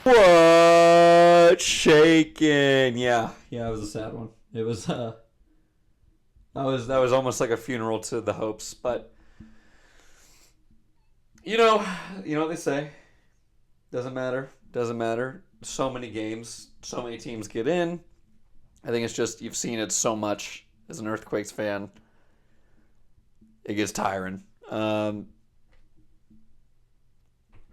What shaking? Yeah, it was a sad one. It was that was almost like a funeral to the hopes. But you know what they say. Doesn't matter. Doesn't matter. So many games, so many teams get in. I think it's just you've seen it so much as an Earthquakes fan. It gets tiring. I'm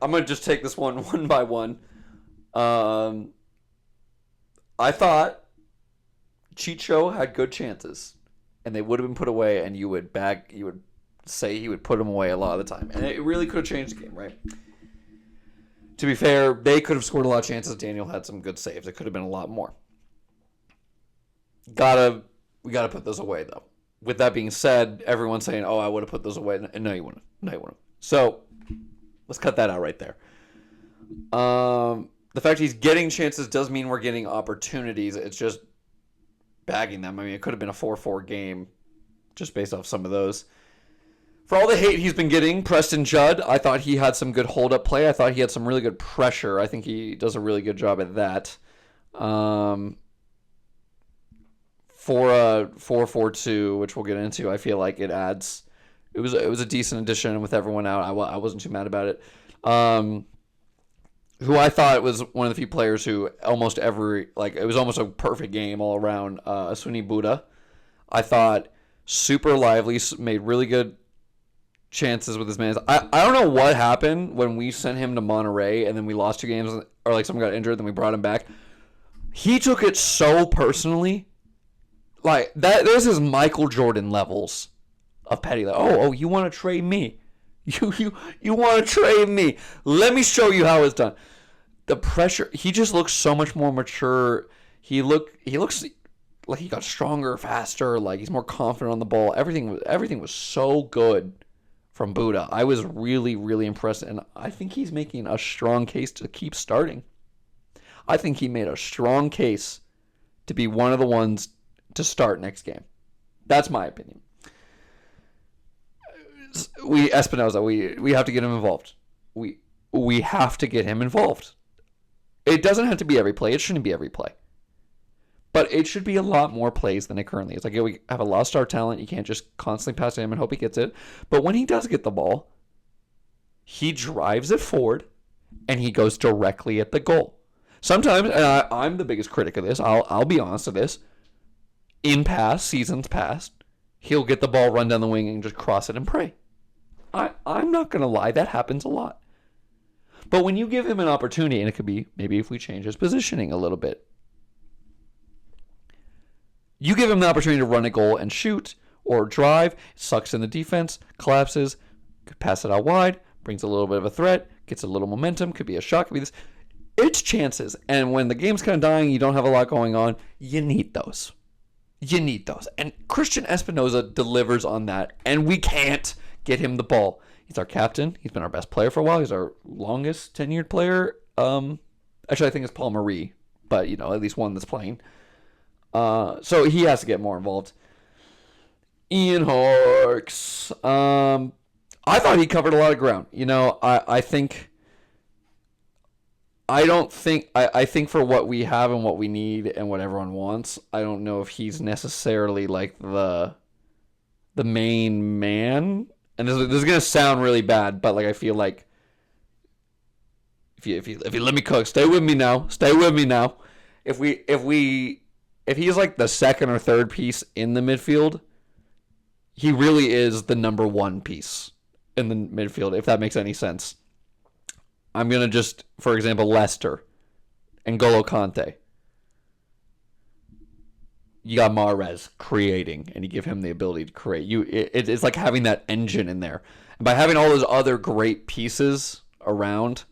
gonna just take this one by one. I thought Chicho had good chances, and they would have been put away, and you would say he would put them away a lot of the time, and it really could have changed the game, right? To be fair, they could have scored a lot of chances. Daniel had some good saves. It could have been a lot more. We gotta put those away though. With that being said, everyone's saying, "Oh, I would have put those away." And no, you wouldn't. No, you wouldn't. So let's cut that out right there. The fact he's getting chances does mean we're getting opportunities. It's just bagging them. I mean, it could have been a 4-4 game just based off some of those. For all the hate he's been getting, Preston Judd, I thought he had some good hold-up play. I thought he had some really good pressure. I think he does a really good job at that. For a 4-4-2, which we'll get into, I feel like it adds. It was a decent addition with everyone out. I wasn't too mad about it. Who I thought was one of the few players who it was almost a perfect game all around. Asuni Buddha, I thought super lively, made really good chances with his man. I don't know what happened when we sent him to Monterrey and then we lost 2 games, or like someone got injured, then we brought him back. He took it so personally. Like that, there's his Michael Jordan levels of petty. Like, oh, you want to trade me? You want to trade me? Let me show you how it's done. The pressure. He just looks so much more mature. He looks like he got stronger, faster. Like he's more confident on the ball. Everything was so good from Buddha. I was really, really impressed, and I think he's making a strong case to keep starting. I think he made a strong case to be one of the ones to start next game. That's my opinion. Espinoza, we have to get him involved. We have to get him involved. It doesn't have to be every play. It shouldn't be every play. But it should be a lot more plays than it currently is. Like, we have a lot of star talent. You can't just constantly pass to him and hope he gets it. But when he does get the ball, he drives it forward, and he goes directly at the goal. Sometimes, and I'm the biggest critic of this, I'll be honest with this, in seasons past, he'll get the ball, run down the wing, and just cross it and pray. I'm not going to lie, that happens a lot. But when you give him an opportunity, and it could be maybe if we change his positioning a little bit, you give him the opportunity to run a goal and shoot or drive, sucks in the defense, collapses, could pass it out wide, brings a little bit of a threat, gets a little momentum, could be a shot, could be this. It's chances. And when the game's kind of dying, you don't have a lot going on, you need those. And Christian Espinoza delivers on that, and we can't get him the ball. He's our captain. He's been our best player for a while. He's our longest tenured player. Actually, I think it's Paul Marie, but at least one that's playing. So he has to get more involved. Ian Harkes. I thought he covered a lot of ground. I think for what we have and what we need and what everyone wants, I don't know if he's necessarily like the main man. And this is gonna sound really bad, but like I feel like if you let me cook, stay with me now. If he's like the second or third piece in the midfield, he really is the number one piece in the midfield, if that makes any sense. I'm going to just, for example, Leicester and N'Golo Kante. You got Mahrez creating, and you give him the ability to create. It's like having that engine in there. And by having all those other great pieces around,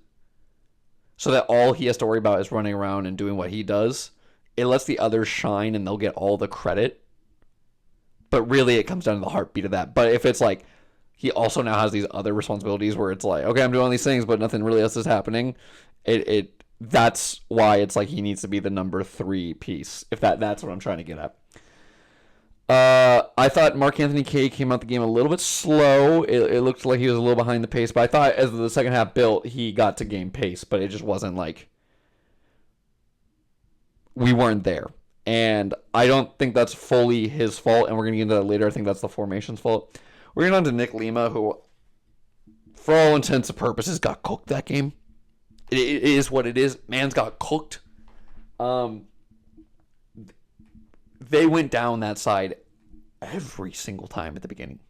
so that all he has to worry about is running around and doing what he does, it lets the others shine, and they'll get all the credit. But really, it comes down to the heartbeat of that. But if it's like, he also now has these other responsibilities where it's like, okay, I'm doing all these things, but nothing really else is happening. That's why it's like he needs to be the number 3 piece. If that's what I'm trying to get at. I thought Mark Anthony Kaye came out the game a little bit slow. It looked like he was a little behind the pace, but I thought as the second half built, he got to game pace, but it just wasn't like we weren't there. And I don't think that's fully his fault, and we're going to get into that later. I think that's the formation's fault. We're getting on to Nick Lima, who, for all intents and purposes, got cooked that game. It is what it is. Man's got cooked. They went down that side every single time at the beginning.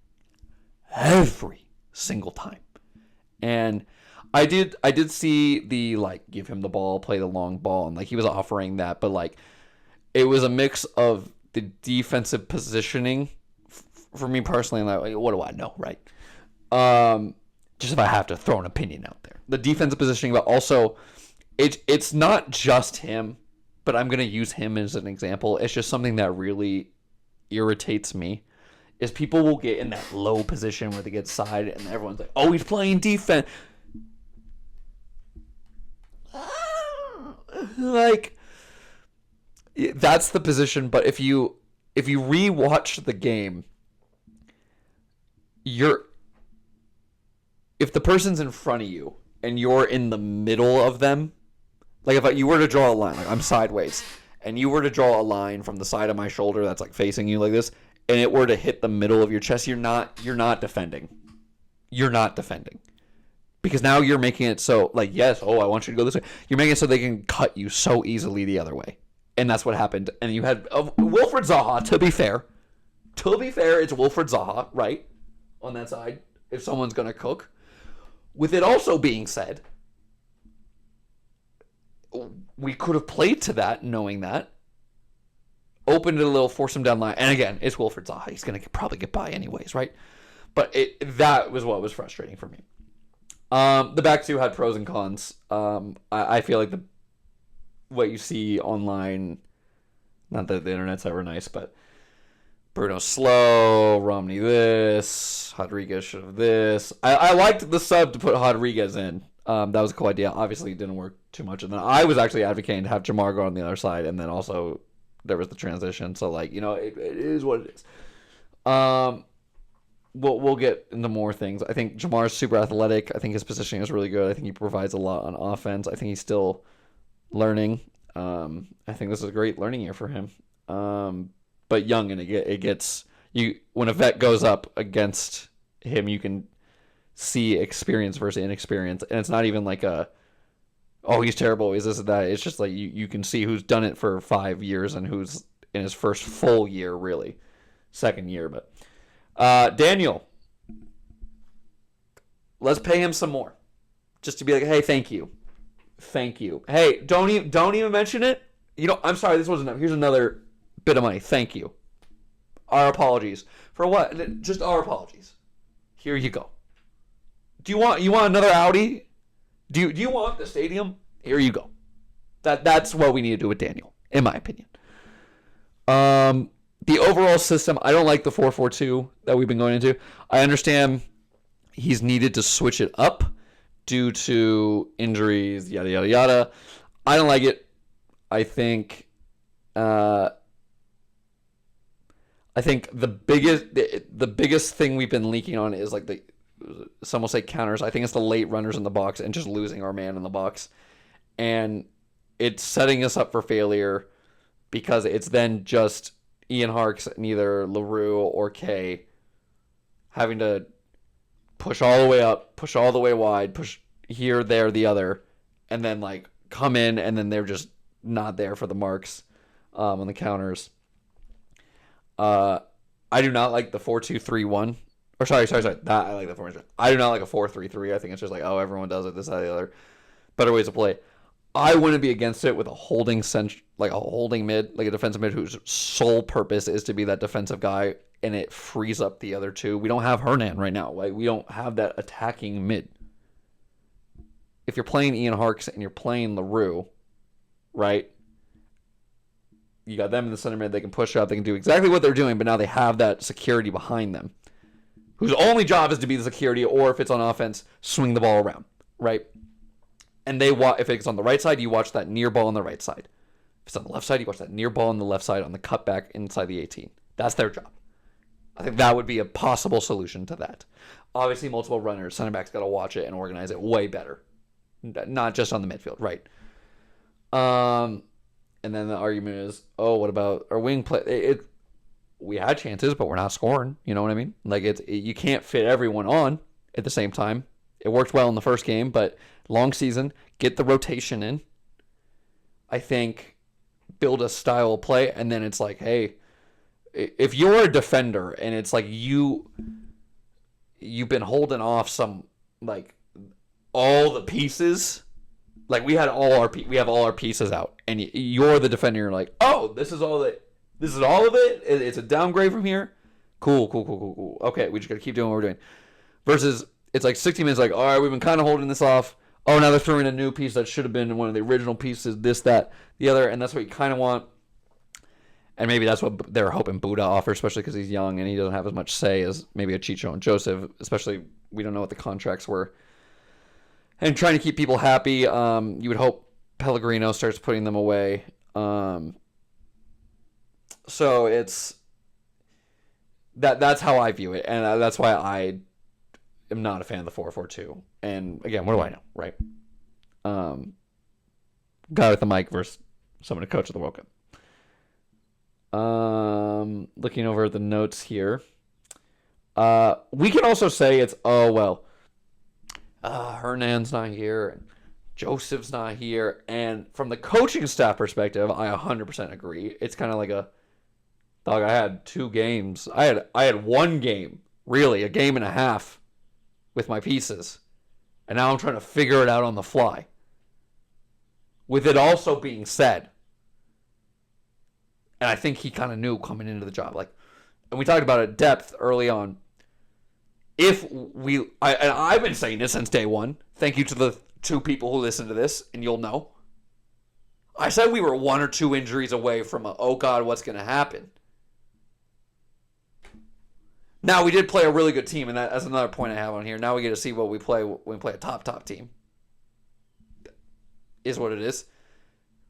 Every single time. And I did see the, like, give him the ball, play the long ball, and, like, he was offering that, but, like, it was a mix of the defensive positioning for me personally, and, like, what do I know, right? Just if I have to throw an opinion out there. The defensive positioning, but also it's not just him, but I'm going to use him as an example. It's just something that really irritates me. Is people will get in that low position where they get side and everyone's like, oh, he's playing defense. Like, that's the position, but if you rewatch the game, if the person's in front of you and you're in the middle of them, like if you were to draw a line, like I'm sideways, and you were to draw a line from the side of my shoulder that's like facing you like this, and it were to hit the middle of your chest, you're not defending. You're not defending. Because now you're making it so, like, yes, I want you to go this way. You're making it so they can cut you so easily the other way. And that's what happened. And you had Wilfred Zaha, to be fair. To be fair, it's Wilfred Zaha, right? On that side, if someone's going to cook. With it also being said, we could have played to that, knowing that. Opened it a little, forced him down line. And again, it's Wilfred Zaha. He's going to probably get by anyways, right? But that was what was frustrating for me. The back two had pros and cons. I feel like what you see online, not that the internet's ever nice, but Bruno slow, Romney this, Rodriguez should have this. I liked the sub to put Rodriguez in. That was a cool idea. Obviously, it didn't work too much. And then I was actually advocating to have Jamar go on the other side, and then also there was the transition. So, like, it is what it is. We'll get into more things. I think Jamar's super athletic. I think his positioning is really good. I think he provides a lot on offense. I think he's still learning. I think this is a great learning year for him. But young, and it gets you when a vet goes up against him, you can see experience versus inexperience, and it's not even like he's terrible, he's this and that. It's just like you can see who's done it for 5 years and who's in his first full year, really, second year, but. Daniel, let's pay him some more, just to be like, hey, thank you. Hey, don't even mention it. I'm sorry, this wasn't enough. Here's another bit of money. Thank you. Our apologies for what? Just our apologies. Here you go. Do you want another Audi? Do you want the stadium? Here you go. That's what we need to do with Daniel, in my opinion. The overall system, I don't like the 4-4-2 that we've been going into. I understand he's needed to switch it up due to injuries, yada, yada, yada. I don't like it. I think the biggest thing we've been leaking on is like some will say counters. I think it's the late runners in the box and just losing our man in the box. And it's setting us up for failure because it's then just Ian Harkes and either LaRue or Kay having to push all the way up, push all the way wide, push here, there, the other, and then like come in, and then they're just not there for the marks on the counters. I do not like the 4-2-3-1. Or sorry. That I like the formation. I do not like a 4-3-3. I think it's just like, everyone does it, this, that, the other. Better ways to play. I wouldn't be against it with a holding mid, like a defensive mid whose sole purpose is to be that defensive guy, and it frees up the other two. We don't have Hernan right now. Like, we don't have that attacking mid. If you're playing Ian Harkes and you're playing LaRue, right? You got them in the center mid. They can push up. They can do exactly what they're doing, but now they have that security behind them, whose only job is to be the security, or if it's on offense, swing the ball around, right? And if it's on the right side, you watch that near ball on the right side. If it's on the left side, you watch that near ball on the left side on the cutback inside the 18. That's their job. I think that would be a possible solution to that. Obviously, multiple runners. Center back's got to watch it and organize it way better. Not just on the midfield, right? And then the argument is, oh, what about our wing play? We had chances, but we're not scoring. You know what I mean? Like you can't fit everyone on at the same time. It worked well in the first game, but long season, get the rotation in. I think build a style of play, and then it's like, hey, if you're a defender and it's like you've been holding off some like all the pieces, like we have all our pieces out, and you're the defender. You're like, oh, this is all of it. It's a downgrade from here. Cool. Okay, we just gotta keep doing what we're doing. Versus, it's like 60 minutes. Like, all right, we've been kind of holding this off. Oh, now they're throwing a new piece that should have been one of the original pieces. This, that, the other, and that's what you kind of want. And maybe that's what they're hoping Buddha offers, especially because he's young and he doesn't have as much say as maybe a Chicho and Joseph. Especially, we don't know what the contracts were. And trying to keep people happy, you would hope Pellegrino starts putting them away. So it's that's how I view it, and that's why I am not a fan of the 4-4-2. And again, what do I know, right? Guy with the mic versus someone to coach at the World Cup. Looking over at the notes here, we can also say it's Hernan's not here, and Joseph's not here, and from the coaching staff perspective, I 100% agree. It's kind of like I had 2 games. I had 1 game, really, a game and a half with my pieces. And now I'm trying to figure it out on the fly. With it also being said, and I think he kind of knew coming into the job, and we talked about it depth early on. And I've been saying this since day one. Thank you to the 2 people who listen to this, and you'll know. I said we were 1 or 2 injuries away from oh God, what's going to happen? Now, we did play a really good team, and that's another point I have on here. Now we get to see what we play when we play a top team. Is what it is.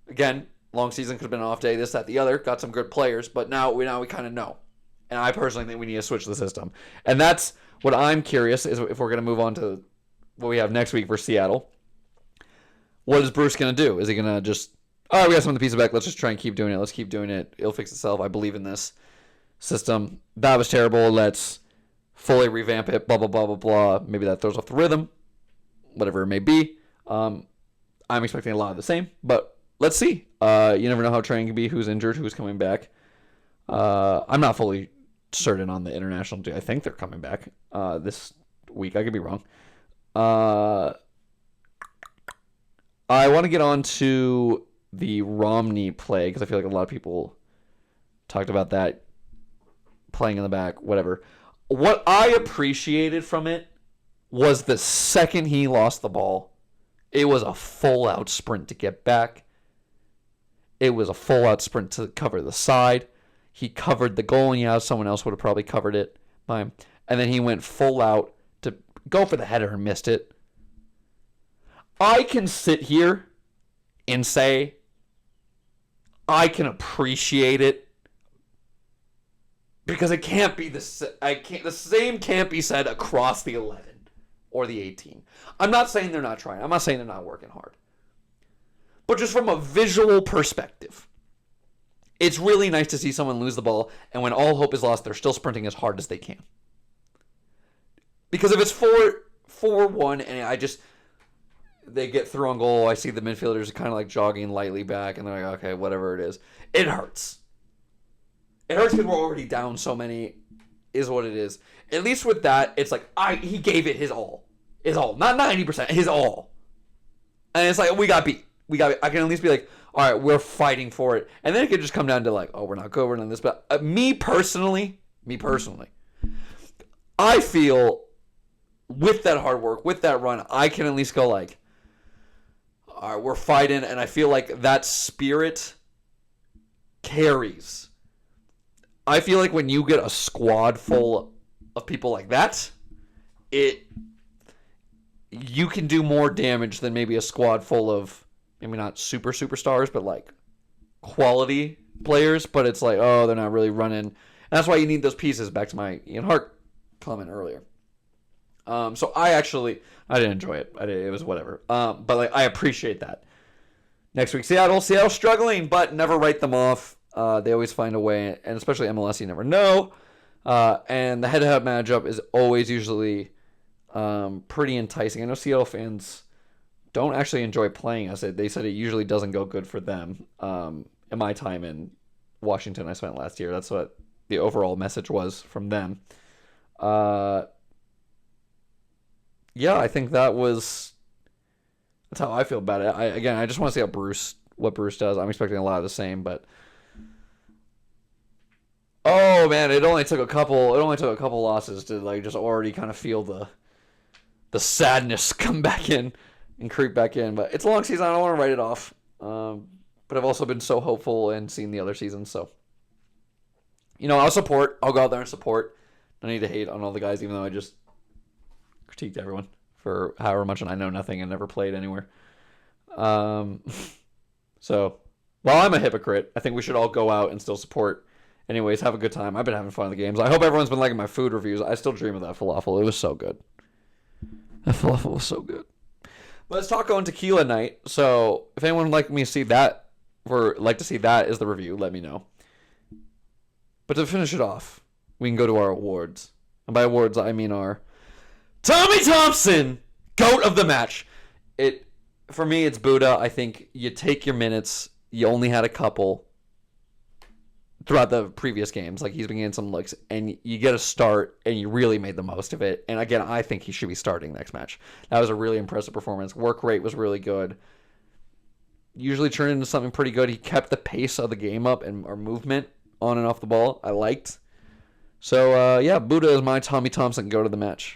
Again, long season could have been an off day, this, that, the other. Got some good players, but now we kind of know. And I personally think we need to switch the system. And that's what I'm curious, is if we're going to move on to what we have next week for Seattle. What is Bruce going to do? Is he going to just, all right, we got some of the pieces back. Let's just try and keep doing it. Let's keep doing it. It'll fix itself. I believe in this system. That was terrible. Let's fully revamp it. Blah, blah, blah, blah, blah. Maybe that throws off the rhythm. Whatever it may be. I'm expecting a lot of the same, but let's see. You never know how training can be, who's injured, who's coming back. I'm not fully certain on the international team. I think they're coming back this week. I could be wrong. I want to get on to the Romney play because I feel like a lot of people talked about that playing in the back, whatever. What I appreciated from it was the second he lost the ball, it was a full-out sprint to get back. It was a full-out sprint to cover the side. He covered the goal, and yeah, someone else would have probably covered it by him. And then he went full-out to go for the header and missed it. I can sit here and say I can appreciate it because it can't be the same can't be said across the 11 or the 18. I'm not saying they're not trying. I'm not saying they're not working hard. But just from a visual perspective, it's really nice to see someone lose the ball, and when all hope is lost, they're still sprinting as hard as they can. Because if it's 4-1 and they get through on goal, I see the midfielders kind of like jogging lightly back, and they're like, okay, whatever it is. It hurts. It hurts because we're already down so many, is what it is. At least with that, it's like, he gave it his all. His all. Not 90%, his all. And it's like, we got beat. I can at least be like, all right, we're fighting for it. And then it could just come down to like, oh, we're not good, we're not this. But me personally, I feel with that hard work, with that run, I can at least go like, all right, we're fighting. And I feel like that spirit carries. I feel like when you get a squad full of people like that, you can do more damage than maybe a squad full of maybe not superstars, but like quality players. But it's like, oh, they're not really running. And that's why you need those pieces. Back to my Ian Hart comment earlier. So I didn't enjoy it. It was whatever. But like I appreciate that. Next week, Seattle. Seattle's struggling, but never write them off. They always find a way, and especially MLS, you never know. And the head-to-head matchup is always usually pretty enticing. I know Seattle fans don't actually enjoy playing us. They said it usually doesn't go good for them. In my time in Washington I spent last year, that's what the overall message was from them. Yeah, I think that's how I feel about it. I just want to see what Bruce does. I'm expecting a lot of the same, but oh man, it only took a couple losses to like just already kind of feel the sadness come back in and creep back in. But it's a long season. I don't want to write it off. But I've also been so hopeful and seen the other seasons, so I'll support. I'll go out there and support. I need to hate on all the guys, even though I just critiqued everyone for however much, and I know nothing and never played anywhere. So, while I'm a hypocrite, I think we should all go out and still support. Anyways, have a good time. I've been having fun at the games. I hope everyone's been liking my food reviews. I still dream of that falafel. It was so good. That falafel was so good. But let's talk on tequila night. So, if anyone would like me to see that, or like to see that as the review, let me know. But to finish it off, we can go to our awards. And by awards, I mean our Tommy Thompson GOAT of the match. For me, it's Buddha. I think you take your minutes. You only had a couple throughout the previous games. Like, he's been getting some looks, and you get a start, and you really made the most of it. And again, I think he should be starting next match. That was a really impressive performance. Work rate was really good. Usually turned into something pretty good. He kept the pace of the game up and our movement on and off the ball. I liked. So, yeah, Buddha is my Tommy Thompson GOAT of the match.